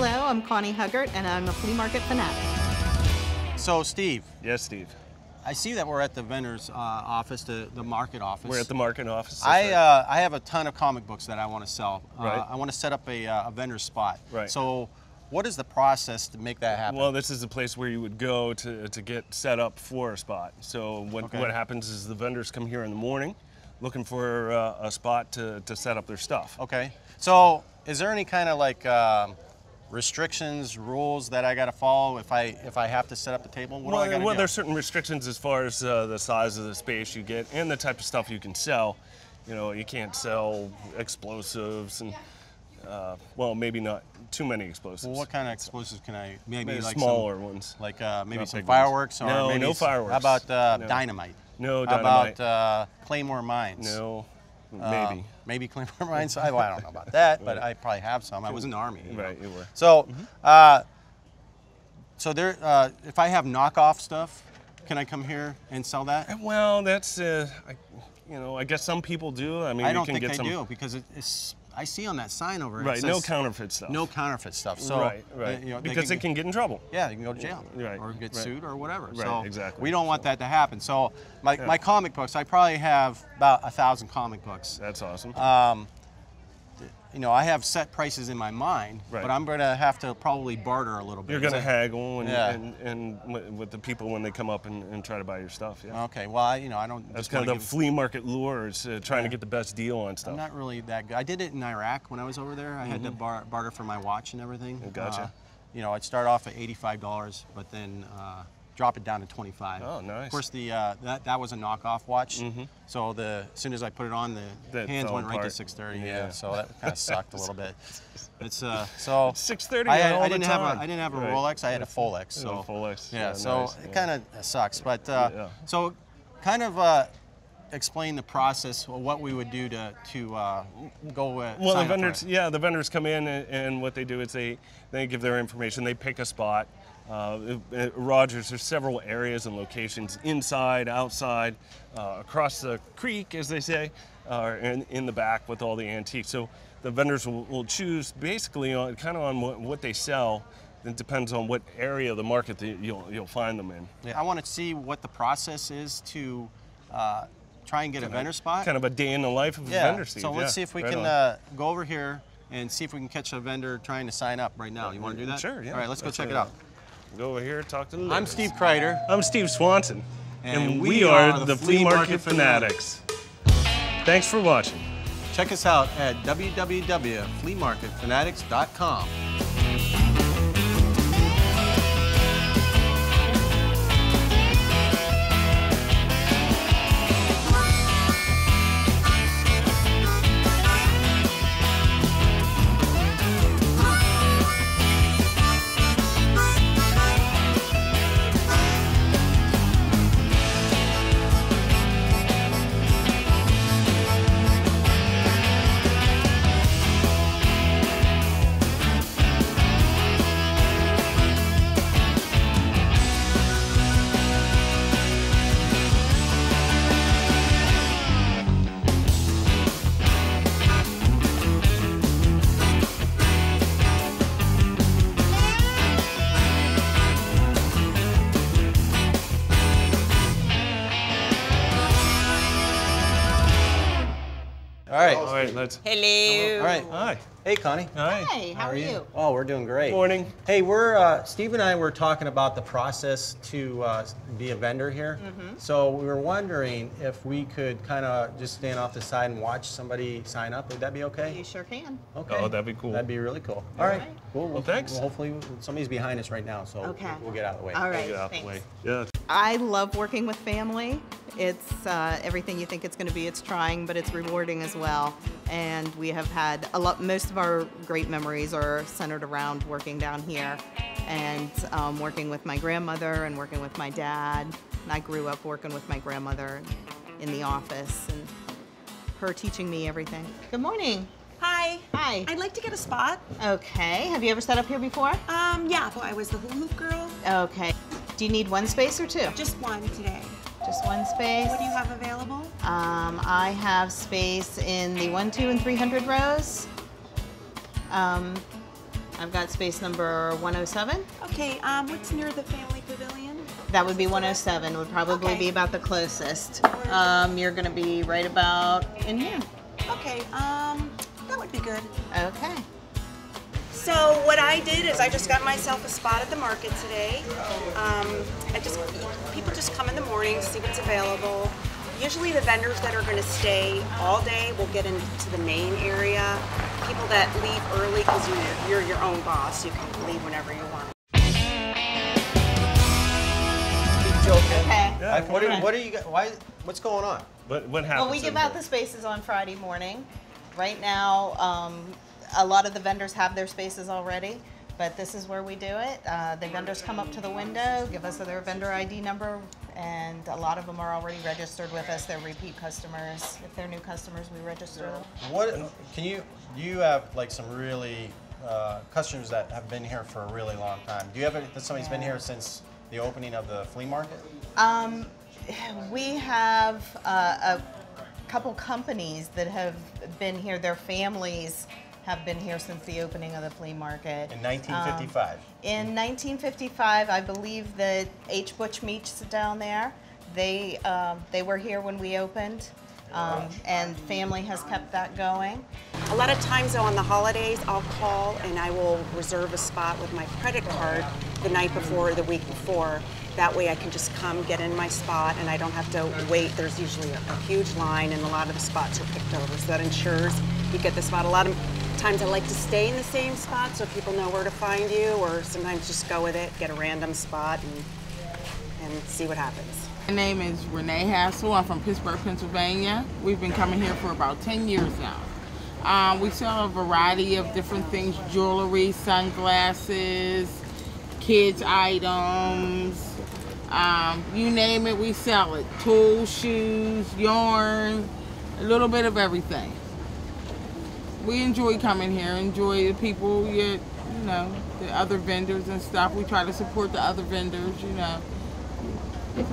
Hello, I'm Connie Huggart, and I'm a Flea Market Fanatic. So, Steve. Yes, Steve. I see that we're at the vendor's office, the market office. We're at the market office. I have a ton of comic books that I want to sell. Right. I want to set up a vendor spot. Right. So, what is the process to make that happen? Well, this is the place where you would go to get set up for a spot. So what happens is the vendors come here in the morning looking for a spot to set up their stuff. Okay. So, is there any kind of like restrictions, rules that I got to follow if I have to set up the table? What do I got to do? There's certain restrictions as far as the size of the space you get and the type of stuff you can sell. You know, you can't sell explosives and well, maybe not too many explosives. Well, what kind of explosives can I? Maybe like smaller ones. Like maybe Not some big fireworks ones. or No, maybe no fireworks. How about No. dynamite? No How dynamite. about Claymore mines? No, maybe. Maybe Claymore mines. I don't know about that, but I probably have some. I was in the Army. Right, you were. So, so there. If I have knockoff stuff, can I come here and sell that? Well, that's you know, I guess some people do. I mean, I you don't can think get I some. do because it's. I see on that sign over it. Right, It no says counterfeit stuff. No counterfeit stuff. So, right. you know, because they can get in trouble. Yeah, they can go to jail. Right, Or get right. sued or whatever. Right, so exactly. we don't want that to happen. So my comic books, I probably have about 1,000 comic books. That's awesome. You know, I have set prices in my mind, Right. but I'm going to have to probably barter a little bit. You're going to Is haggle Yeah. and with the people when they come up and try to buy your stuff. Yeah. that- Okay, well, you know, I don't. That's just kind wanna of the give- flea market lure is trying to get the best deal on stuff. I'm not really that good. I did it in Iraq when I was over there. I had to barter for my watch and everything. Gotcha. You know, I'd start off at $85, but then drop it down to $25. Oh, nice. Of course, that was a knockoff watch. So as soon as I put it on, the That hands fell went right to apart. 630. Yeah. So that kind of sucked a little bit. It's so 6:30 I all didn't the have time. I didn't have a Right. Rolex. I had a Folex. So Oh, Folex. yeah. So nice. it kind of sucks, but Yeah. so kind of. Explain the process, what we would do to go Well, sign the up for vendors, it. the vendors come in and what they do is they give their information. They pick a spot. At Rogers, there's several areas and locations inside, outside, across the creek, as they say, or in the back with all the antiques. So the vendors will choose basically on what they sell. It depends on what area of the market that you'll find them in. Yeah. I want to see what the process is to try and get a vendor spot. Kind of a day in the life of a vendor, Steve. So let's see if we right can on. go over here and see if we can catch a vendor trying to sign up right now. You want to do that? Sure, yeah. All right, let's go Let's check do it that. out. Go over here, talk to the I'm ladies. Steve Kreider. I'm Steve Swanson. And we are the Flea Market Fanatics. Thanks for watching. Check us out at www.fleamarketfanatics.com. All right, let's. Hello. All right. Hi. Hey, Connie. Hi. Hi, how are you? Oh, we're doing great. Morning. Hey, we're Steve and I were talking about the process to be a vendor here. So we were wondering if we could kind of just stand off the side and watch somebody sign up. Would that be okay? You sure can. Okay. Oh, that'd be cool. That'd be really cool. All right. right. Cool. Well, thanks. Well, hopefully somebody's behind us right now, so Okay. we'll get out of the way. All right, Get out the thanks. way. Yeah. I love working with family. It's everything you think it's going to be. It's trying, but it's rewarding as well. And we have had most of our great memories are centered around working down here and working with my grandmother and working with my dad. And I grew up working with my grandmother in the office and her teaching me everything. Good morning. Hi. Hi. I'd like to get a spot. Okay. Have you ever set up here before? Yeah, but I was the hula-hoop girl. Okay. Do you need one space or two? Just one today. Just one space. What do you have available? I have space in the 1, 2, and 300 rows. I've got space number 107. Okay, what's near the family pavilion? That would be 107, would probably be about the closest. You're gonna be right about in here. Okay, that would be good. Okay. So what I did is I just got myself a spot at the market today. People just come in the morning, see what's available. Usually the vendors that are going to stay all day will get into the main area. People that leave early, because you're your own boss, you can leave whenever you want. Okay. Yeah. What are you? What's going on? What happens? Well, we give out the spaces on Friday morning. Right now, a lot of the vendors have their spaces already, but this is where we do it. The vendors come up to the window, give us their vendor ID number, and a lot of them are already registered with us. They're repeat customers. If they're new customers, we register them. What can you have like some really customers that have been here for a really long time? Do you have somebody's been here since the opening of the flea market? We have a couple companies that have been here. Their families have been here since the opening of the flea market. In 1955. In 1955, I believe that H. Butch Meats down there, they were here when we opened, and family has kept that going. A lot of times though on the holidays, I'll call and I will reserve a spot with my credit card the night before or the week before. That way I can just come, get in my spot, and I don't have to wait. There's usually a huge line and a lot of the spots are picked over, so that ensures you get the spot. A lot of times I like to stay in the same spot so people know where to find you, or sometimes just go with it, get a random spot and see what happens. My name is Rena Hassel. I'm from Pittsburgh, Pennsylvania. We've been coming here for about 10 years now. We sell a variety of different things: jewelry, sunglasses, kids items, you name it, we sell it. Tools, shoes, yarn, a little bit of everything. We enjoy coming here, enjoy the people, you know, the other vendors and stuff. We try to support the other vendors, you know. We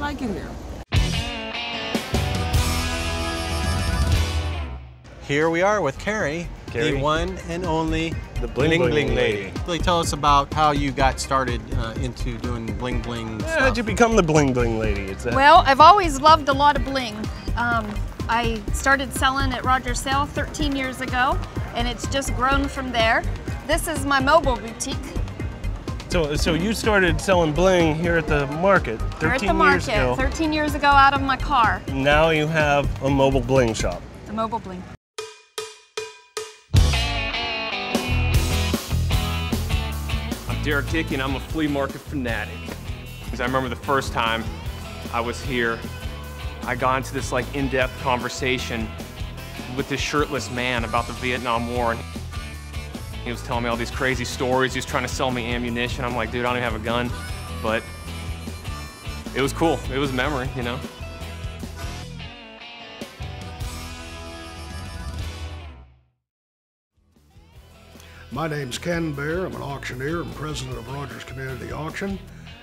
like it here. Here we are with Carrie, the one and only the bling bling lady. Really tell us about how you got started into doing bling bling stuff. How'd you become the bling bling lady? Well, I've always loved a lot of bling. I started selling at Rogers Sale 13 years ago, and it's just grown from there. This is my mobile boutique. So you started selling bling here at the market 13 years ago. 13 years ago out of my car. Now you have a mobile bling shop. The mobile bling. Derek Dickey, and I'm a Flea Market Fanatic. Because I remember the first time I was here, I got into this like in-depth conversation with this shirtless man about the Vietnam War. And he was telling me all these crazy stories. He was trying to sell me ammunition. I'm like, dude, I don't even have a gun. But it was cool. It was a memory, you know? My name's Ken Bear. I'm an auctioneer and president of Rogers Community Auction,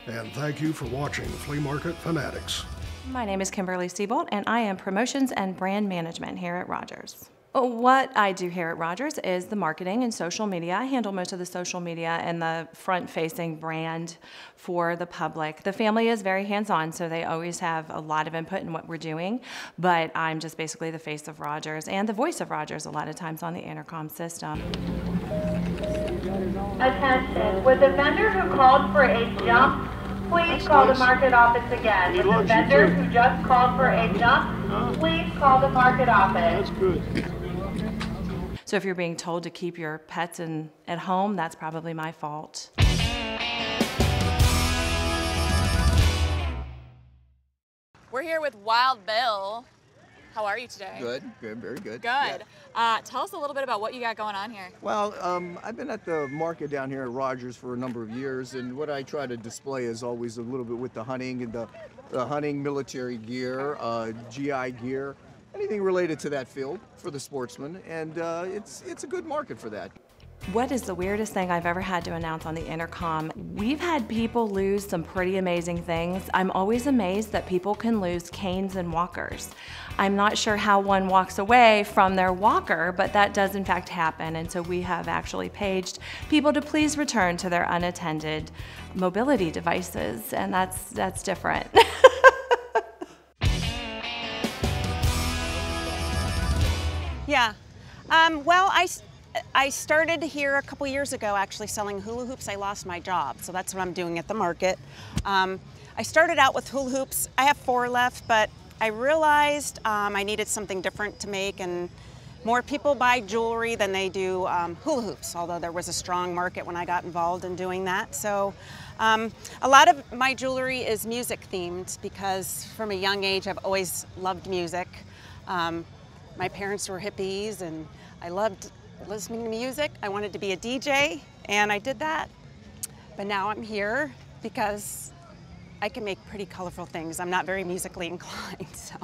and thank you for watching Flea Market Fanatics. My name is Kimberly Siebold, and I am promotions and brand management here at Rogers. What I do here at Rogers is the marketing and social media. I handle most of the social media and the front-facing brand for the public. The family is very hands-on, so they always have a lot of input in what we're doing, but I'm just basically the face of Rogers and the voice of Rogers a lot of times on the intercom system. Attention, with the vendor who called for a jump, please call the market office again. With the vendor who just called for a jump, please call the market office. That's good. So if you're being told to keep your pets at home, that's probably my fault. We're here with Wild Bill. How are you today? Good, very good. Good. Tell us a little bit about what you got going on here. Well, I've been at the market down here at Rogers for a number of years, and what I try to display is always a little bit with the hunting and the hunting military gear, GI gear, anything related to that field for the sportsman, and it's a good market for that. What is the weirdest thing I've ever had to announce on the intercom? We've had people lose some pretty amazing things. I'm always amazed that people can lose canes and walkers. I'm not sure how one walks away from their walker, but that does in fact happen. And so we have actually paged people to please return to their unattended mobility devices, and that's different. Yeah. Well, I started here a couple years ago actually selling hula hoops. I lost my job, so that's what I'm doing at the market. I started out with hula hoops. I have 4 left, but I realized I needed something different to make, and more people buy jewelry than they do hula hoops, although there was a strong market when I got involved in doing that. So a lot of my jewelry is music themed because from a young age I've always loved music. My parents were hippies and I loved listening to music. I wanted to be a DJ and I did that. But now I'm here because I can make pretty colorful things. I'm not very musically inclined, so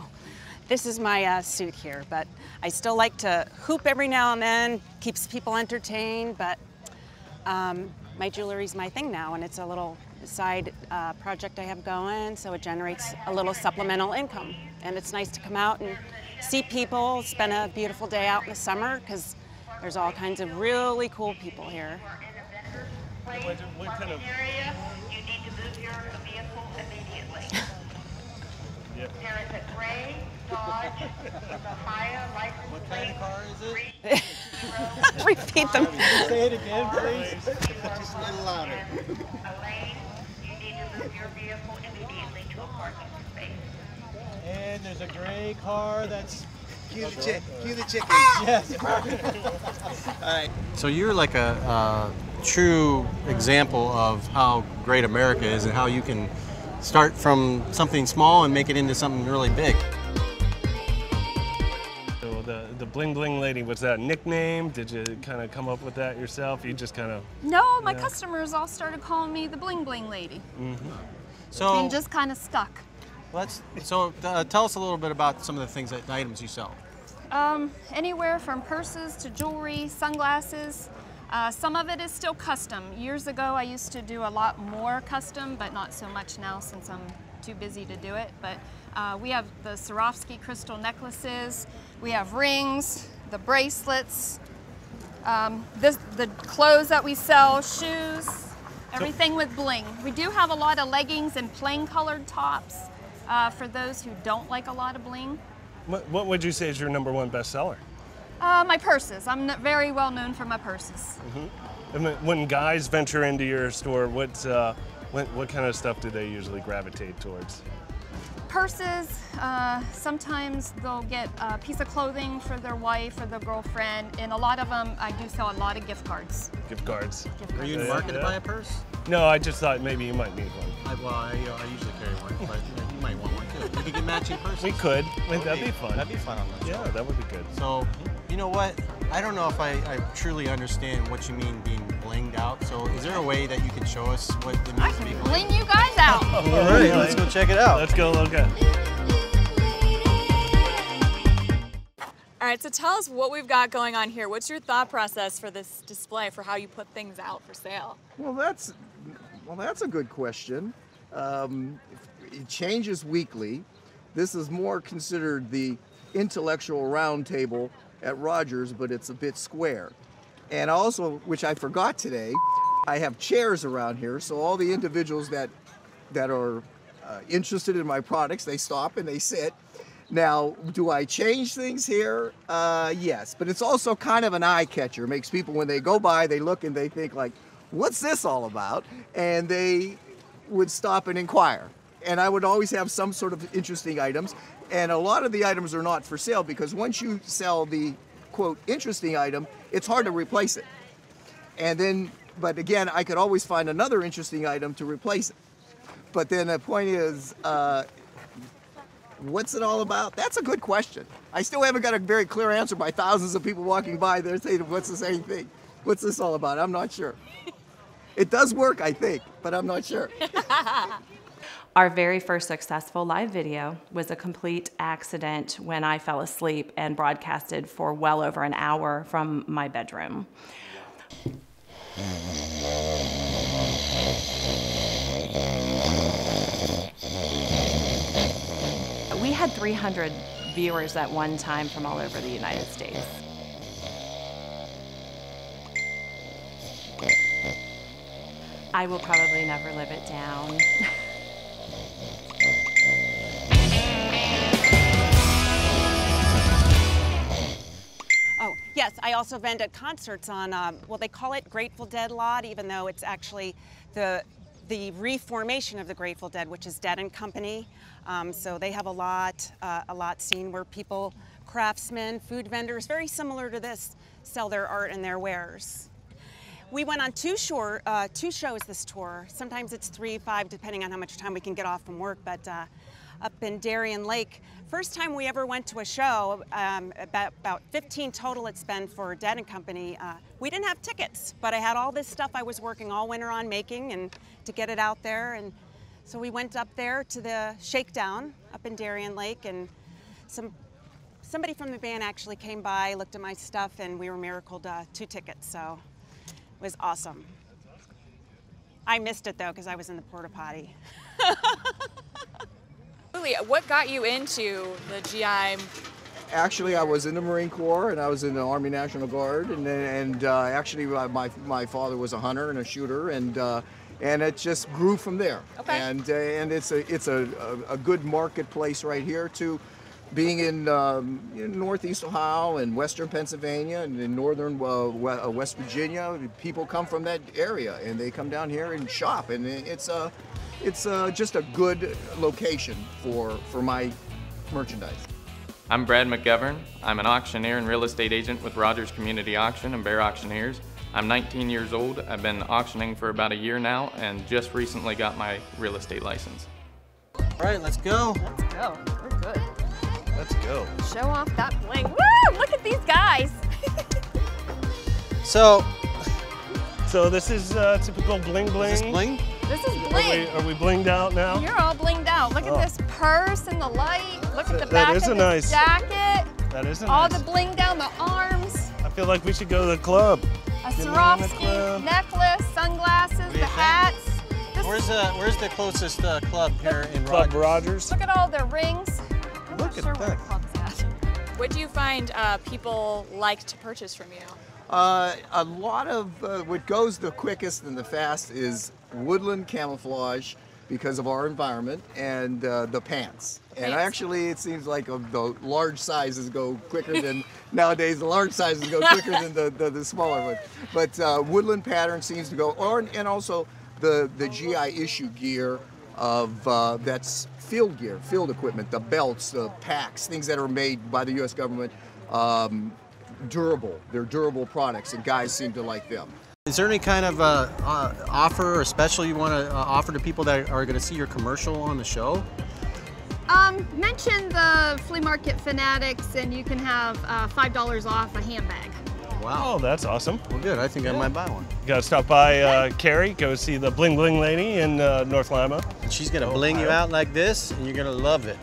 this is my suit here. But I still like to hoop every now and then, keeps people entertained, but my jewelry's my thing now, and it's a little side project I have going, so it generates a little supplemental income. And it's nice to come out and see people, spend a beautiful day out in the summer, because there's all kinds of really cool people here. What kind of... You need to move your vehicle immediately. Yep. There is a gray Dodge with a higher license plate. What kind of car is it? Repeat them. Say it again, please. Just a little louder. Elaine, you need to move your vehicle immediately to a parking space. And there's a gray car that's... Cue the chicken. Yes. All right. So you're like a true example of how great America is and how you can start from something small and make it into something really big. So the bling bling lady, was that a nickname? Did you kind of come up with that yourself? You just kind of... No, my customers all started calling me the bling bling lady. Mm-hmm. So And just kind of stuck. Tell us a little bit about some of the items you sell. Anywhere from purses to jewelry, sunglasses. Some of it is still custom. Years ago, I used to do a lot more custom, but not so much now since I'm too busy to do it. But we have the Swarovski crystal necklaces. We have rings, the bracelets, the clothes that we sell, shoes, everything with bling. We do have a lot of leggings and plain colored tops for those who don't like a lot of bling. What would you say is your #1 bestseller? My purses. I'm very well known for my purses. Mm-hmm. And when guys venture into your store, what kind of stuff do they usually gravitate towards? Purses. Sometimes they'll get a piece of clothing for their wife or their girlfriend, and a lot of them, I do sell a lot of gift cards. Gift cards. Are you in the market to buy a purse? No, I just thought maybe you might need one. I usually carry one, but you might want one too. We could get matching purses. We could. That'd be fun. That'd be fun on those. Yeah, that would be good. So, you know what? I don't know if I truly understand what you mean being blinged out. So, is there a way that you can show us what it means to be blinged? Bling you guys out. All right, let's go check it out. Let's go look at it. All right, so tell us what we've got going on here. What's your thought process for this display, for how you put things out for sale? Well, that's a good question. It changes weekly. This is more considered the intellectual roundtable at Rogers, but it's a bit square. And also, which I forgot today, I have chairs around here, so all the individuals that are interested in my products, they stop and they sit. Now, do I change things here? Yes, but it's also kind of an eye catcher. It makes people, when they go by, they look and they think like, what's this all about? And they would stop and inquire. And I would always have some sort of interesting items. And a lot of the items are not for sale because once you sell the, quote, interesting item, it's hard to replace it. And then, but again, I could always find another interesting item to replace it. But then the point is, what's it all about? That's a good question. I still haven't got a very clear answer by thousands of people walking by. They're saying, what's the same thing? What's this all about? I'm not sure. It does work, I think, but I'm not sure. Our very first successful live video was a complete accident when I fell asleep and broadcasted for well over an hour from my bedroom. We had 300 viewers at one time from all over the United States. I will probably never live it down. Oh, yes, I also vend at concerts on, well, they call it Grateful Dead lot, even though it's actually the reformation of the Grateful Dead, which is Dead and Company. So they have a lot scene where people, craftsmen, food vendors, very similar to this, sell their art and their wares. We went on two shows this tour. Sometimes it's 3, 5, depending on how much time we can get off from work, but up in Darien Lake. First time we ever went to a show, about 15 total it's been for Dead and Company. We didn't have tickets, but I had all this stuff I was working all winter on making and to get it out there. And so we went up there to the Shakedown up in Darien Lake, and somebody from the band actually came by, looked at my stuff, and we were miracled 2 tickets, so it was awesome. I missed it though because I was in the porta potty. What got you into the GI? Actually, I was in the Marine Corps and I was in the Army National Guard, and actually my father was a hunter and a shooter, and it just grew from there. Okay. And it's a good marketplace right here to being in Northeast Ohio and Western Pennsylvania and in Northern West Virginia. People come from that area and they come down here and shop, and it's just a good location for my merchandise. I'm Brad McGovern. I'm an auctioneer and real estate agent with Rogers Community Auction and Bear Auctioneers. I'm 19 years old. I've been auctioning for about a year now and just recently got my real estate license. All right, let's go. Let's go. We're good. Let's go. Show off that bling. Woo! Look at these guys. So this is typical bling bling. Is this bling? This is bling. Are we blinged out now? You're all blinged out. Look at this purse and the light. Look at the back of this jacket. That is a all nice. the bling down the arms. I feel like we should go to the club. A Swarovski necklace, sunglasses, the hats. Where's the closest club here in Club Rogers? Look at all their rings. I'm Look not sure at where the that. club's at. What do you find people like to purchase from you? A lot of what goes the quickest and the fast is woodland camouflage because of our environment, and the pants. And actually, it seems like the large sizes go quicker than nowadays. The large sizes go quicker than the smaller ones. But woodland pattern seems to go, and also the GI issue gear of that's field gear, field equipment, the belts, the packs, things that are made by the U.S. government. Durable. They're durable products, and guys seem to like them. Is there any kind of offer or special you want to offer to people that are going to see your commercial on the show? Mention the Flea Market Fanatics and you can have $5 off a handbag. Wow. Oh, that's awesome. Well, good. I think I might buy one. You gotta stop by Carrie, go see the Bling Bling lady in North Lima. And she's going to bling you out like this, and you're going to love it.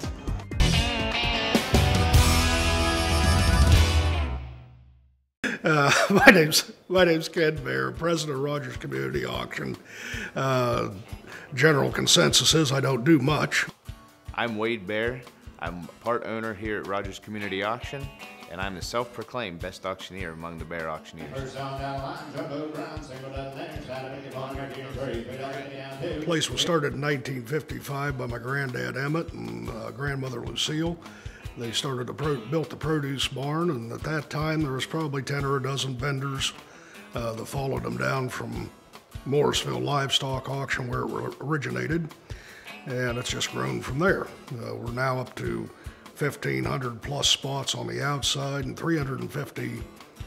My name's Ken Bear, president of Rogers Community Auction. General consensus is I don't do much. I'm Wade Bear. I'm part owner here at Rogers Community Auction, and I'm the self-proclaimed best auctioneer among the Bear auctioneers. The place was started in 1955 by my granddad Emmett and grandmother Lucille. They built the produce barn, and at that time there was probably 10 or a dozen vendors that followed them down from Morrisville Livestock Auction where it originated, and it's just grown from there. We're now up to 1,500 plus spots on the outside and 350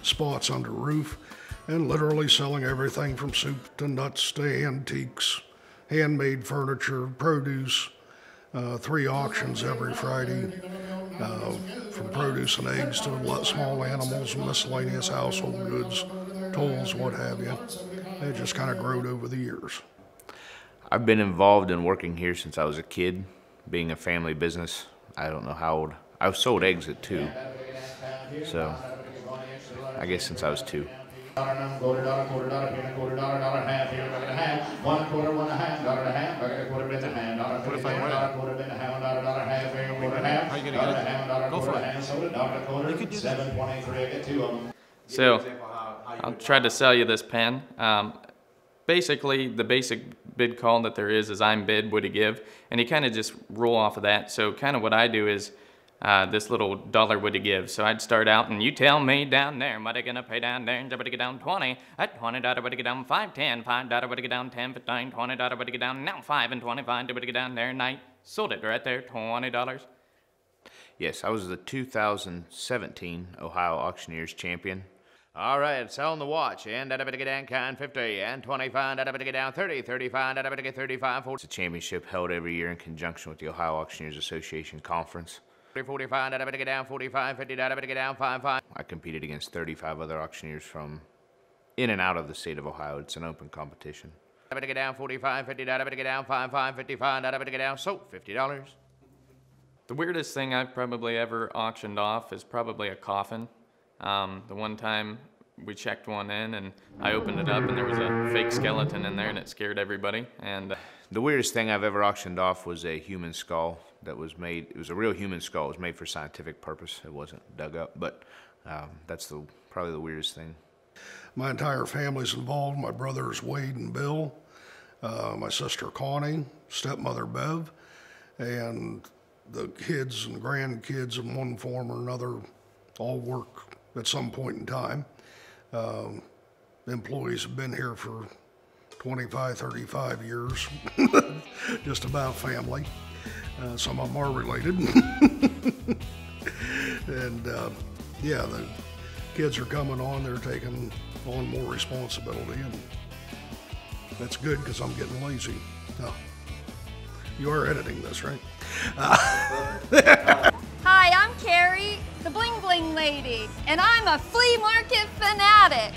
spots under roof, and literally selling everything from soup to nuts to antiques, handmade furniture, produce. 3 auctions every Friday, from produce and eggs to small animals, miscellaneous household goods, tools, what have you. It just kind of growed over the years. I've been involved in working here since I was a kid, being a family business. I don't know how old. I've sold eggs at 2, so I guess since I was 2. Quarter dollar, here, $quarter, dollar half, here, $1 and a half, $1 quarter, $1 and a half, $1 and a half, $quarter, $1 and a half, $1 quarter, $1 and a half, $1 half, here, $1 and a half, $1 and a half, $1 quarter, half, soda, $1 quarter, $7.23, I get 2 of them. So, I'll try to sell you this pen. Basically, the basic bid call that there is I'm bid, what do you give? And you kind of just roll off of that. So kind of what I do is this little dollar would you give. So I'd start out and you tell me down there, what are you gonna pay down there? And get down 20. At $20, would you get down 5, 10, $5, would you get down 10, 15, $20, would you get down now 5 and 25, would you get down there and I sold it right there, $20. Yes, I was the 2017 Ohio Auctioneers champion. All right, selling the watch, and that'll get down kind 50, and 25, that'll get down 30, 35, that'll get 35, 40. It's a championship held every year in conjunction with the Ohio Auctioneers Association Conference. 45, that'll get down 45, 50, that'll get down 55. I competed against 35 other auctioneers from in and out of the state of Ohio. It's an open competition. That'll get down 45, 50, that'll get down 55, 55, that'll get down, so $50. The weirdest thing I've probably ever auctioned off is probably a coffin. The one time we checked one in and I opened it up and there was a fake skeleton in there and it scared everybody. And the weirdest thing I've ever auctioned off was a human skull that was made. It was a real human skull. It was made for scientific purpose. It wasn't dug up, but that's probably the weirdest thing. My entire family's involved. My brothers Wade and Bill, my sister Connie, stepmother Bev, and the kids and grandkids in one form or another all work at some point in time. Employees have been here for 25, 35 years, just about family. Some of them are related. And yeah, the kids are coming on, they're taking on more responsibility, and that's good because I'm getting lazy. You are editing this, right? Hi, I'm Carrie, the bling bling lady, and I'm a flea market fanatic.